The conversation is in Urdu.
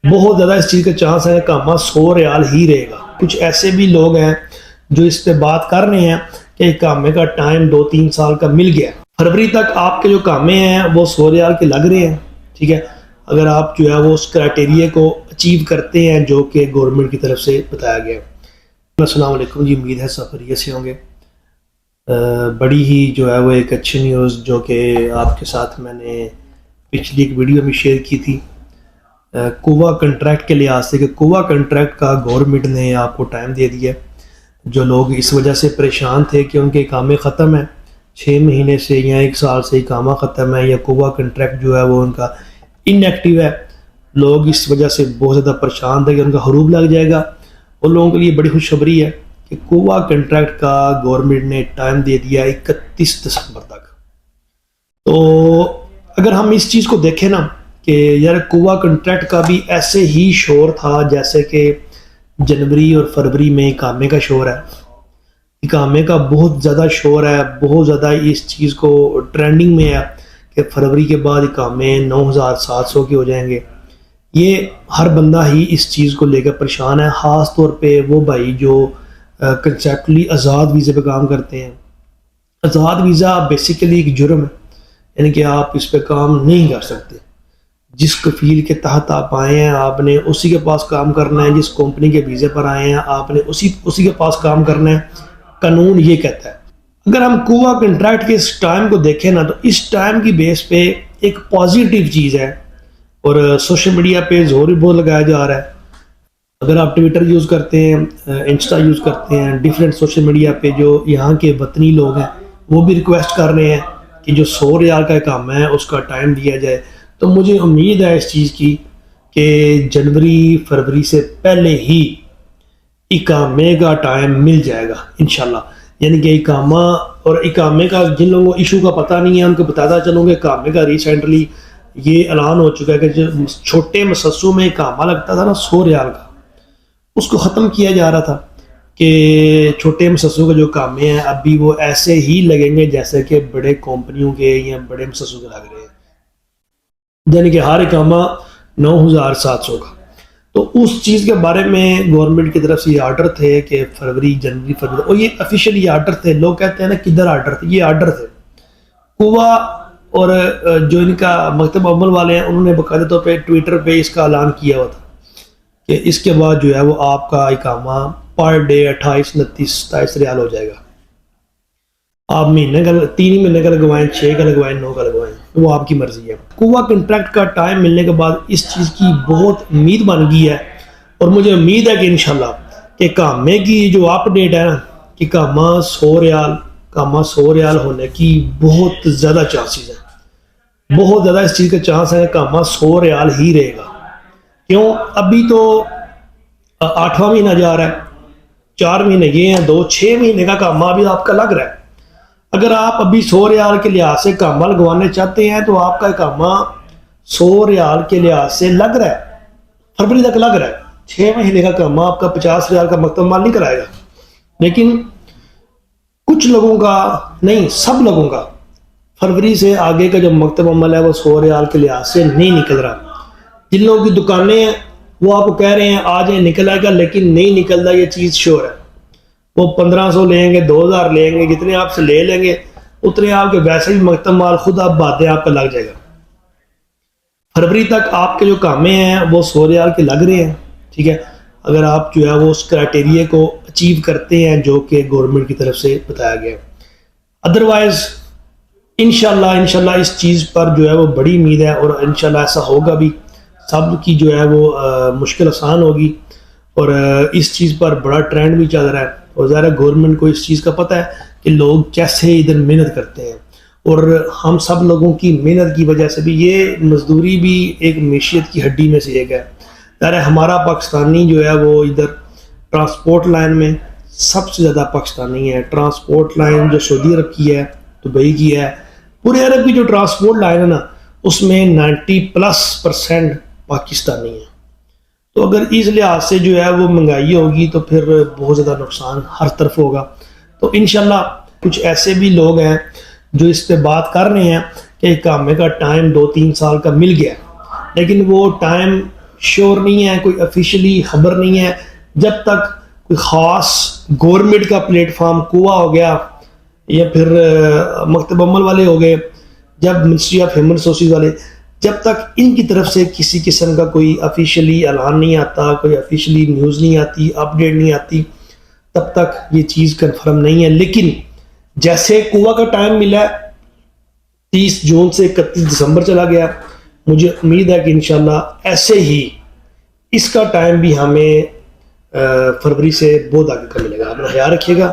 بہت زیادہ اس چیز کا چانس ہے کہ کامہ 100 ریال ہی رہے گا۔ کچھ ایسے بھی لوگ ہیں جو اس پہ بات کر رہے ہیں کہ کامے کا ٹائم 2-3 سال کا مل گیا، فروری تک آپ کے جو کامے ہیں وہ 100 ریال کے لگ رہے ہیں، ٹھیک ہے، اگر آپ جو ہے وہ اس کرائٹیریے کو اچیو کرتے ہیں جو کہ گورنمنٹ کی طرف سے بتایا گیا ہے۔ السلام علیکم جی، امید ہے سب خیریت سے ہوں گے۔ بڑی ہی جو ہے وہ ایک اچھی نیوز جو کہ آپ کے ساتھ میں نے پچھلی ایک ویڈیو میں شیئر کی تھی کووا کنٹریکٹ کے لحاظ سے، کہ کووا کنٹریکٹ کا گورنمنٹ نے آپ کو ٹائم دے دیا ہے۔ جو لوگ اس وجہ سے پریشان تھے کہ ان کے اقامے ختم ہیں 6 مہینے سے یا 1 سال سے اقامہ ختم ہے، یا کووا کنٹریکٹ جو ہے وہ ان کا ان ایکٹیو ہے، لوگ اس وجہ سے بہت زیادہ پریشان تھے کہ ان کا حروب لگ جائے گا۔ ان لوگوں کے لیے بڑی خوشخبری ہے کہ کووا کنٹریکٹ کا گورنمنٹ نے ٹائم دے دیا 31 دسمبر تک۔ تو اگر ہم اس چیز کو دیکھیں نا کہ یار کووا کنٹریکٹ کا بھی ایسے ہی شور تھا جیسے کہ جنوری اور فروری میں اقامے کا شور ہے، اقامے کا بہت زیادہ شور ہے، بہت زیادہ اس چیز کو ٹرینڈنگ میں ہے کہ فروری کے بعد اقامے 9700 کے ہو جائیں گے۔ یہ ہر بندہ ہی اس چیز کو لے کر پریشان ہے، خاص طور پہ وہ بھائی جو کنسیپٹلی آزاد ویزے پہ کام کرتے ہیں۔ آزاد ویزا بیسیکلی ایک جرم ہے، یعنی کہ آپ اس پہ کام نہیں کر سکتے۔ جس کفیل کے تحت آپ آئے ہیں آپ نے اسی کے پاس کام کرنا ہے، جس کمپنی کے ویزے پر آئے ہیں آپ نے اسی کے پاس کام کرنا ہے، قانون یہ کہتا ہے۔ اگر ہم کووا کنٹریکٹ کے اس ٹائم کو دیکھیں نا تو اس ٹائم کی بیس پہ ایک پازیٹیو چیز ہے، اور سوشل میڈیا پہ زور بھی بہت لگایا جا رہا ہے۔ اگر آپ ٹویٹر یوز کرتے ہیں، انسٹا یوز کرتے ہیں، ڈیفرنٹ سوشل میڈیا پہ جو یہاں کے وطنی لوگ ہیں وہ بھی ریکویسٹ کر رہے ہیں کہ جو 100 ریال کا کام ہے اس کا ٹائم دیا جائے۔ تو مجھے امید ہے اس چیز کی کہ جنوری فروری سے پہلے ہی اقامے کا ٹائم مل جائے گا انشاءاللہ۔ یعنی کہ اقامہ اور اقامے کا جن لوگوں کو ایشو کا پتہ نہیں ہے ان کو بتاتا چلوں کہ اقامے کا ریسنٹلی یہ اعلان ہو چکا ہے کہ جو چھوٹے مسسوں میں اقامہ لگتا تھا نا 100 ریال کا، اس کو ختم کیا جا رہا تھا کہ چھوٹے مسسوں کے جو کامے ہیں ابھی وہ ایسے ہی لگیں گے جیسے کہ بڑے کمپنیوں کے یا بڑے مسسوں کے لگ رہے ہیں، یعنی کہ ہر اقامہ 9700 کا۔ تو اس چیز کے بارے میں گورنمنٹ کی طرف سے یہ آرڈر تھے کہ فروری جنوری فروری، اور یہ افیشلی آرڈر تھے۔ لوگ کہتے ہیں نا کدھر آرڈر تھے، یہ آرڈر تھے کووا، اور جو ان کا مکتب عمل والے ہیں انہوں نے باقاعدہ طور پہ ٹویٹر پہ اس کا اعلان کیا ہوا تھا کہ اس کے بعد جو ہے وہ آپ کا اقامہ پر ڈے 28 29 27 ریال ہو جائے گا۔ آپ مہینے کا 3 مہینے کا لگوائیں، 6 کا لگوائیں، 9 کا لگوائیں، وہ آپ کی مرضی ہے۔ کووا کنٹریکٹ کا ٹائم ملنے کے بعد اس چیز کی بہت امید بن گئی ہے، اور مجھے امید ہے کہ انشاءاللہ کہ کامے کی جو اپ ڈیٹ ہے نا کہ کامہ 100 ریال ہونے کی بہت زیادہ چانسز ہیں، بہت زیادہ اس چیز کا چانس ہے کہ کامہ 100 ریال ہی رہے گا۔ کیوں؟ ابھی تو 8واں مہینہ جا رہا ہے، 4 مہینے یہ ہیں، 6 مہینے کا کامہ ابھی آپ کا لگ رہا ہے۔ اگر آپ ابھی 100 ریال کے لحاظ سے کامہ لگوانے چاہتے ہیں تو آپ کا کامہ 100 ریال کے لحاظ سے لگ رہا ہے، فروری تک لگ رہا ہے۔ 6 مہینے کا کامہ آپ کا 50 ریال کا مکتب مال نہیں کرائے گا، لیکن کچھ لوگوں کا نہیں، سب لوگوں کا فروری سے آگے کا جو مکتب عمل ہے وہ 100 ریال کے لحاظ سے نہیں نکل رہا۔ جن لوگوں کی دکانیں ہیں وہ آپ کو کہہ رہے ہیں آ جائیں نکل آئے گا، لیکن نہیں نکلتا، یہ چیز شور ہے۔ وہ 1500 لیں گے، 2000 لیں گے، جتنے آپ سے لے لیں گے اتنے آپ کے ویسے بھی مکتب مال خود آپ باتیں آپ کا لگ جائے گا۔ فروری تک آپ کے جو کامے ہیں وہ 100 ریال کے لگ رہے ہیں، ٹھیک ہے، اگر آپ جو ہے وہ اس کرائٹیریے کو اچیو کرتے ہیں جو کہ گورنمنٹ کی طرف سے بتایا گیا ہے۔ ادروائز انشاءاللہ اس چیز پر جو ہے وہ بڑی امید ہے، اور انشاءاللہ ایسا ہوگا بھی، سب کی جو ہے وہ مشکل آسان ہوگی، اور اس چیز پر بڑا ٹرینڈ بھی چل رہا ہے، اور ظاہر گورنمنٹ کو اس چیز کا پتہ ہے کہ لوگ کیسے ادھر محنت کرتے ہیں، اور ہم سب لوگوں کی محنت کی وجہ سے بھی یہ مزدوری بھی ایک معیشت کی ہڈی میں سے ایک ہے۔ ظاہر ہمارا پاکستانی جو ہے وہ ادھر ٹرانسپورٹ لائن میں سب سے زیادہ پاکستانی ہے۔ ٹرانسپورٹ لائن جو سعودی عرب کی ہے، دبئی کی ہے، پورے عرب کی جو ٹرانسپورٹ لائن ہے نا اس میں 90+ % پاکستانی ہے۔ تو اگر اس لحاظ سے جو ہے وہ مہنگائی ہوگی تو پھر بہت زیادہ نقصان ہر طرف ہوگا۔ تو انشاءاللہ کچھ ایسے بھی لوگ ہیں جو اس پہ بات کر رہے ہیں کہ اقامے کا ٹائم 2-3 سال کا مل گیا، لیکن وہ ٹائم شور نہیں ہے، کوئی آفیشلی خبر نہیں ہے، جب تک کوئی خاص گورنمنٹ کا پلیٹ فارم کووا ہو گیا یا پھر مکتب عمل والے ہو گئے، جب منسٹری آف ہیومن ریسورسز والے، جب تک ان کی طرف سے کسی قسم کا کوئی آفیشلی اعلان نہیں آتا، کوئی آفیشلی نیوز نہیں آتی، اپڈیٹ نہیں آتی، تب تک یہ چیز کنفرم نہیں ہے۔ لیکن جیسے کووا کا ٹائم ملا 30 جون سے 31 دسمبر چلا گیا، مجھے امید ہے کہ انشاءاللہ ایسے ہی اس کا ٹائم بھی ہمیں فروری سے بہت آگے کا ملے گا۔ اپنا خیال رکھیے گا۔